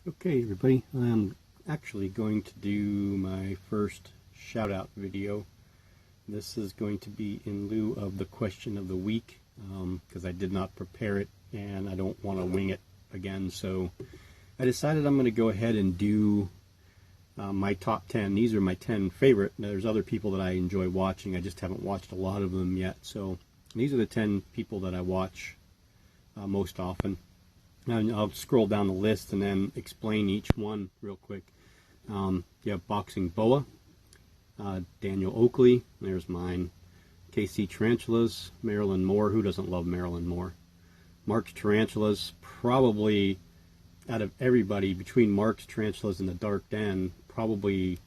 Okay, everybody, I'm actually going to do my first shout out video. This is going to be in lieu of the question of the week because I did not prepare it and I don't want to wing it again. So I decided I'm going to go ahead and do my top 10. These are my 10 favorite. Now, there's other people that I enjoy watching. I just haven't watched a lot of them yet. So these are the 10 people that I watch most often. And I'll scroll down the list and then explain each one real quick. You have Boxing Boa, Daniel Oakley, there's mine, KC Trenchless, Marilyn Moore, who doesn't love Marilyn Moore? Mark's Tarantulas, probably out of everybody, between Mark's Tarantulas and The Dark Den, probably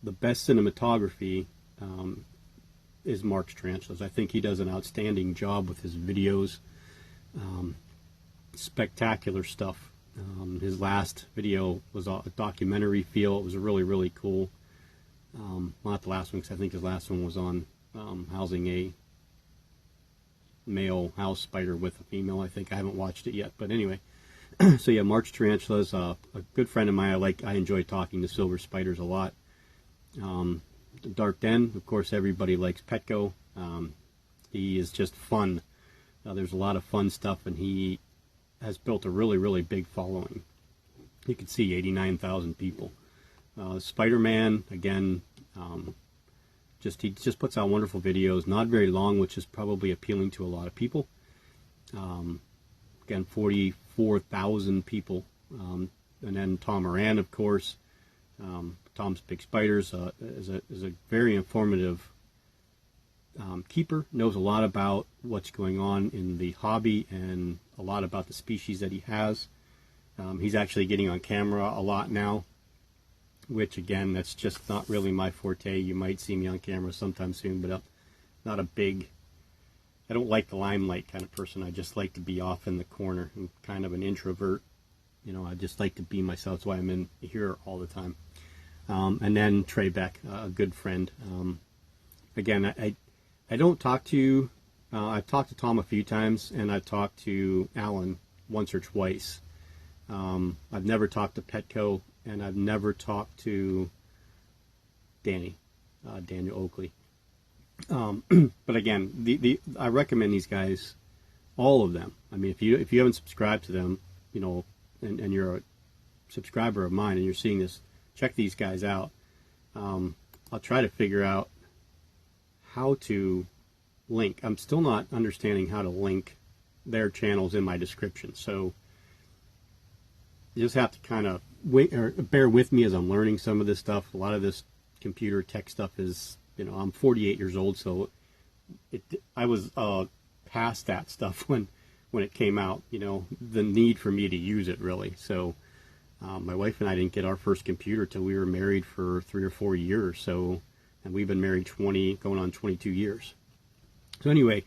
the best cinematography is Mark's Tarantulas. I think he does an outstanding job with his videos. Spectacular stuff. His last video was a documentary feel. It was really cool. Not the last one, because I think his last one was on housing a male house spider with a female. I think I haven't watched it yet, but anyway. So yeah, Mark's Tarantulas, a good friend of mine. I enjoy talking to silver spiders a lot. The Dark Den, of course, everybody likes Petco. He is just fun. There's a lot of fun stuff, and he has built a really big following. You can see 89,000 people. Spider-Man, again, he just puts out wonderful videos, not very long, which is probably appealing to a lot of people. Again, 44,000 people. And then Tom Moran, of course. Tom's Big Spiders is a very informative keeper, knows a lot about what's going on in the hobby and a lot about the species that he has. He's actually getting on camera a lot now, which again, that's just not really my forte. You might see me on camera sometime soon, but not a big, I don't like the limelight kind of person. I just like to be off in the corner. I'm kind of an introvert. You know, I just like to be myself. That's why I'm in here all the time. And then Trey Beck, a good friend. Again, I don't talk to, I've talked to Tom a few times, and I've talked to Alan once or twice. I've never talked to Petco, and I've never talked to Daniel Oakley. But again, I recommend these guys, all of them. I mean, if you haven't subscribed to them, you know, and you're a subscriber of mine and you're seeing this, check these guys out. I'll try to figure out how to link. I'm still not understanding how to link their channels in my description, so you just have to kind of wait or bear with me as I'm learning some of this stuff. A lot of this computer tech stuff is, you know, I'm 48 years old, so I was past that stuff when it came out, you know, the need for me to use it, really. So my wife and I didn't get our first computer till we were married for 3 or 4 years. So, and we've been married going on 22 years. So anyway,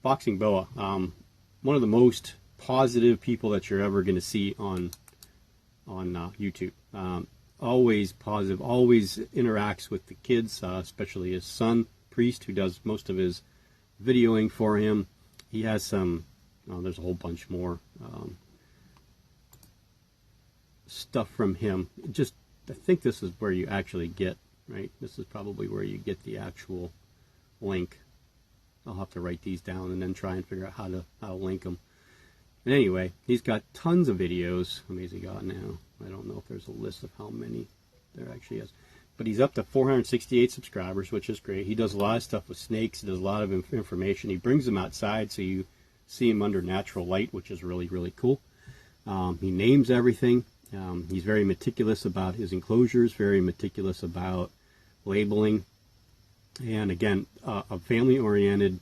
Boxing Boa, one of the most positive people that you're ever going to see on YouTube. Always positive, always interacts with the kids, especially his son, Priest, who does most of his videoing for him. He has some, there's a whole bunch more stuff from him. I think this is where you actually get, right? This is probably where you get the actual link. I'll have to write these down and then try and figure out how to link them. And anyway, he's got tons of videos. How many has he got now? I don't know if there's a list of how many there actually is. But he's up to 468 subscribers, which is great. He does a lot of stuff with snakes. He does a lot of information. He brings them outside so you see him under natural light, which is really cool. He names everything. He's very meticulous about his enclosures, very meticulous about labeling. And again, a family-oriented,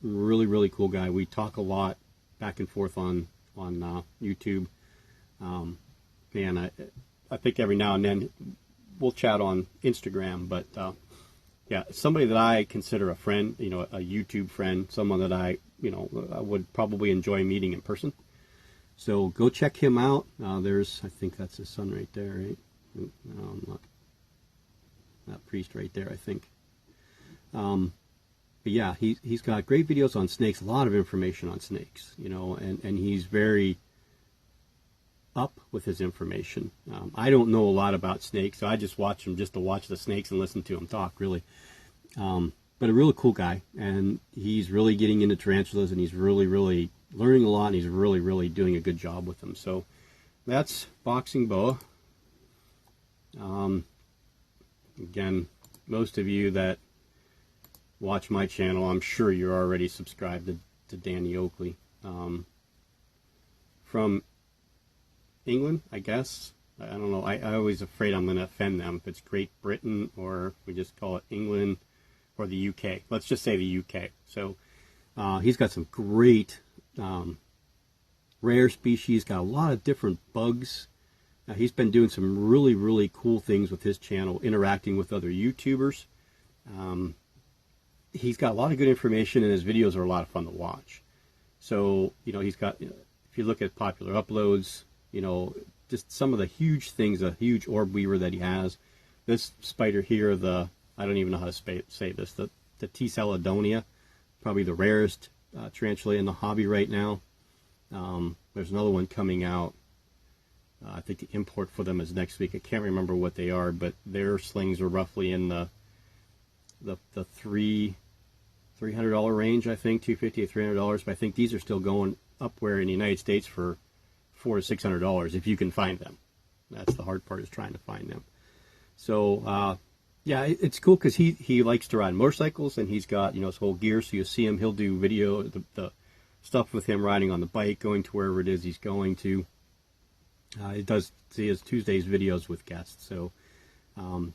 really cool guy. We talk a lot back and forth on YouTube. And I think every now and then we'll chat on Instagram. But yeah, somebody that I consider a friend, you know, a YouTube friend, someone that I would probably enjoy meeting in person. So go check him out. I think that's his son right there, right? No, not Priest right there, I think. But yeah, he's got great videos on snakes, a lot of information on snakes, you know, and he's very up with his information. I don't know a lot about snakes, so I just watch him just to watch the snakes and listen to him talk, really. But a really cool guy, and he's really getting into tarantulas, and he's really, really learning a lot, and he's really, really doing a good job with them. So that's Boxing Boa. Again, most of you that watch my channel, I'm sure you're already subscribed to Danny Oakley. From England, I guess. I don't know. I always afraid I'm going to offend them if it's Great Britain, or we just call it England, or the UK. Let's just say the UK. So he's got some great rare species, got a lot of different bugs. He's been doing some really, really cool things with his channel, interacting with other YouTubers. He's got a lot of good information, and his videos are a lot of fun to watch. So, you know, he's got, if you look at popular uploads, you know, just some of the huge things, a huge orb weaver that he has. This spider here, I don't even know how to say this, the T. Celadonia, probably the rarest tarantula in the hobby right now. There's another one coming out. I think the import for them is next week. I can't remember what they are, but their slings are roughly in the $300 range, I think, $250 to $300. But I think these are still going up where in the United States for $400 to $600 if you can find them. That's the hard part, is trying to find them. So yeah, it's cool because he likes to ride motorcycles, and he's got, you know, his whole gear. So you'll see him. He'll do video, the stuff with him riding on the bike, going to wherever it is he's going to. He does see his Tuesdays videos with guests. So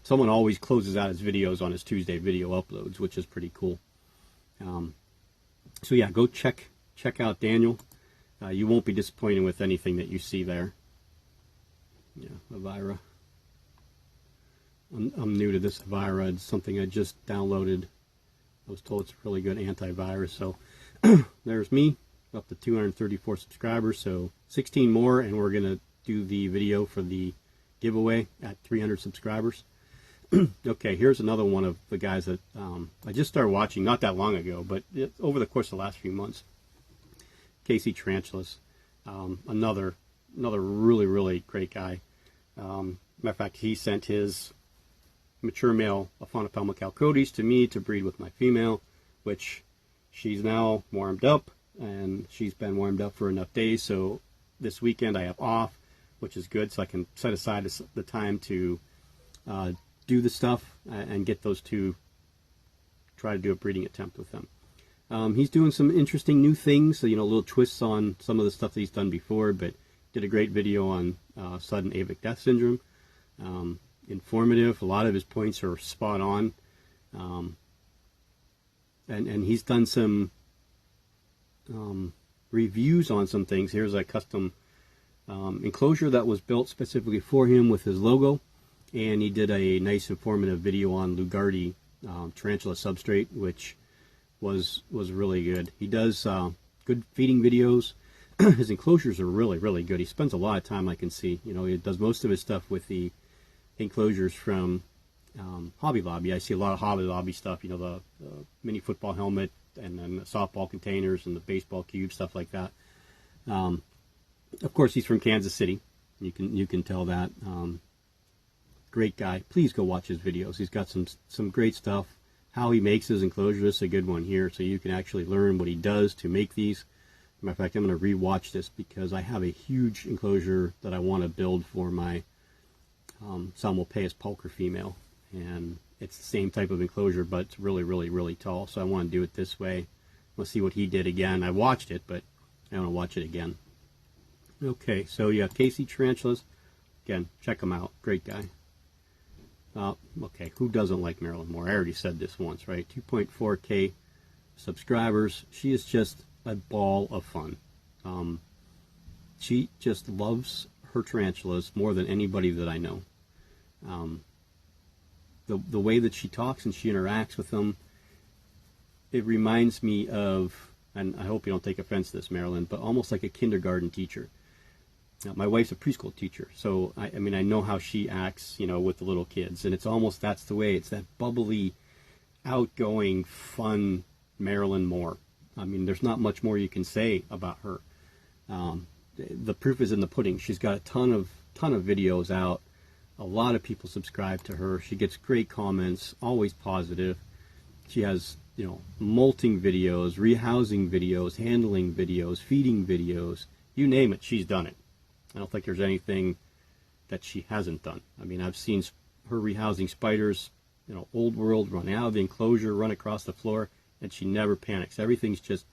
someone always closes out his videos on his Tuesday video uploads, which is pretty cool. So yeah, go check out Daniel. You won't be disappointed with anything that you see there. Yeah, Avira. I'm new to this Avira. It's something I just downloaded. I was told it's a really good antivirus. So there's me, up to 234 subscribers. So 16 more, and we're gonna do the video for the giveaway at 300 subscribers. Okay, here's another one of the guys that I just started watching not that long ago, but over the course of the last few months. Trenchless, another really, really great guy. Matter of fact, he sent his mature male Aphonopelma chalcodes to me to breed with my female, which she's now warmed up, and she's been warmed up for enough days. So this weekend I have off, which is good, so I can set aside the time to do the stuff and get those two, try to do a breeding attempt with them. He's doing some interesting new things, so, you know, little twists on some of the stuff that he's done before, but did a great video on sudden avic death syndrome. Informative. A lot of his points are spot on. And he's done some reviews on some things. Here's a custom enclosure that was built specifically for him with his logo, and he did a nice informative video on Lugardi tarantula substrate, which was really good. He does good feeding videos. His enclosures are really, really good. He spends a lot of time, I can see. You know, he does most of his stuff with the enclosures from Hobby Lobby. I see a lot of Hobby Lobby stuff, you know, the mini football helmet, and then the softball containers and the baseball cube, stuff like that. Of course, he's from Kansas City. You can tell that. Great guy. Please go watch his videos. He's got some great stuff. How he makes his enclosure, this is a good one here, so you can actually learn what he does to make these. Matter of fact, I'm going to re-watch this because I have a huge enclosure that I want to build for my Salmopaeus pulcher female, and it's the same type of enclosure, but it's really, really, really tall, so I want to do it this way. Let's see what he did again. I watched it, but I want to watch it again. Okay, so yeah, Trenchless. Again, check him out. Great guy. Okay, who doesn't like Marilyn Moore? I already said this once, right? 2.4K subscribers. She is just a ball of fun. She just loves her tarantulas more than anybody that I know. The way that she talks and she interacts with them, it reminds me of, and I hope you don't take offense to this, Marilyn, but almost like a kindergarten teacher. My wife's a preschool teacher, so I mean, I know how she acts, you know, with the little kids, and it's almost, that's the way. It's that bubbly, outgoing, fun Marilyn Moore. I mean, there's not much more you can say about her. the proof is in the pudding. She's got a ton of videos out. A lot of people subscribe to her. She gets great comments, always positive. She has, molting videos, rehousing videos, handling videos, feeding videos. You name it, she's done it. I don't think there's anything that she hasn't done. I mean, I've seen her rehousing spiders, old world, run out of the enclosure, run across the floor, and she never panics. Everything's just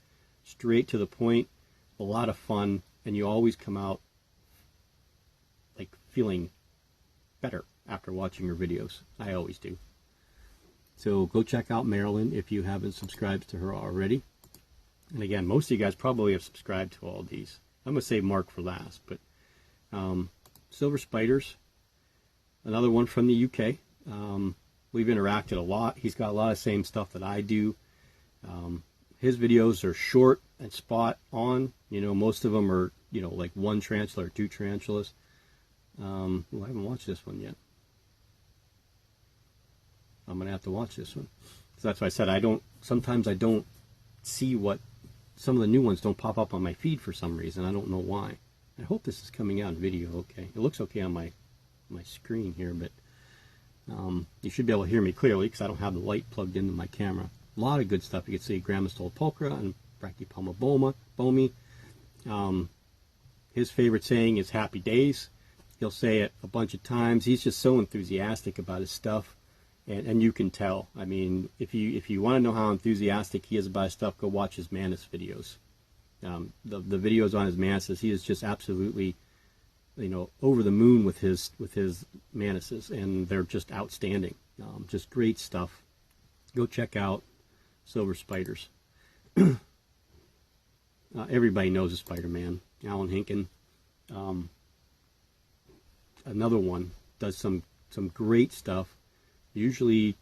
straight to the point, a lot of fun, and you always come out like feeling better after watching her videos. I always do. So go check out Marilyn if you haven't subscribed to her already. And again, most of you guys probably have subscribed to all these. I'm going to save Mark for last, but Silver Spiders, another one from the UK. We've interacted a lot. He's got a lot of same stuff that I do. His videos are short and spot on. Most of them are, like one tarantula or two tarantulas. I haven't watched this one yet. I'm going to have to watch this one. So that's why I said sometimes I don't see some of the new ones don't pop up on my feed for some reason. I don't know why. I hope this is coming out in video okay. It looks okay on my screen here, but you should be able to hear me clearly because I don't have the light plugged into my camera. A lot of good stuff. You can see Grammostola pulchra and Brachypelma bomi. His favorite saying is happy days. He'll say it a bunch of times. He's just so enthusiastic about his stuff, and you can tell. I mean, if you want to know how enthusiastic he is about his stuff, go watch his Mantis videos. The videos on his Mantises, he is just absolutely, over the moon with his Mantises, and they're just outstanding. Just great stuff. Go check out Silver Spiders. Everybody knows a Spider-Man. Alan Hinken. Another one does some great stuff. Usually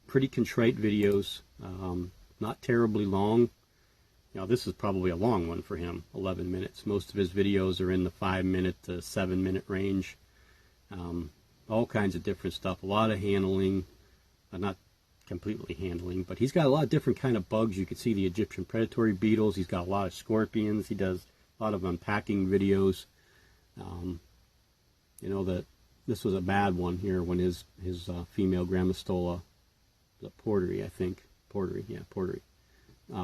pretty contrite videos, not terribly long. This is probably a long one for him, 11 minutes. Most of his videos are in the 5-minute to 7-minute range. All kinds of different stuff, a lot of handling, not completely handling, but he's got a lot of different kind of bugs. You can see the Egyptian predatory beetles. He's got a lot of scorpions. He does a lot of unpacking videos. This was a bad one here when his female Grammostola, Portery, I think, Portery,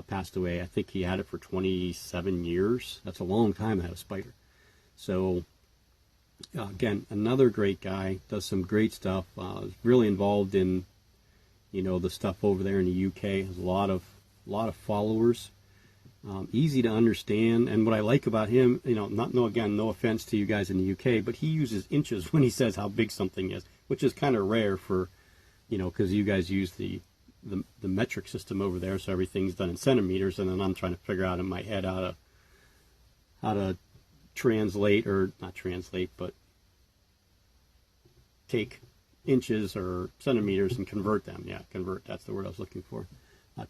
passed away. I think he had it for 27 years. That's a long time to have a spider. So, again, another great guy, does some great stuff, really involved in, the stuff over there in the UK, has a lot of followers. Easy to understand, and what I like about him, no offense to you guys in the UK, but he uses inches when he says how big something is, which is kind of rare for, because you guys use the metric system over there, so everything's done in centimeters, and then I'm trying to figure out in my head how to translate, or not translate, but take inches or centimeters and convert them. Yeah, convert, that's the word I was looking for.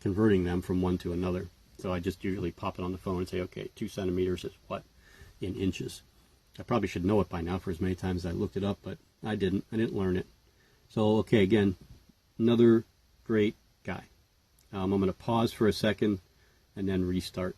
Converting them from one to another. So I just usually pop it on the phone and say, okay, 2 centimeters is what in inches. I probably should know it by now for as many times as I looked it up, but I didn't learn it. So, okay, again, another great guy. I'm going to pause for a second and then restart.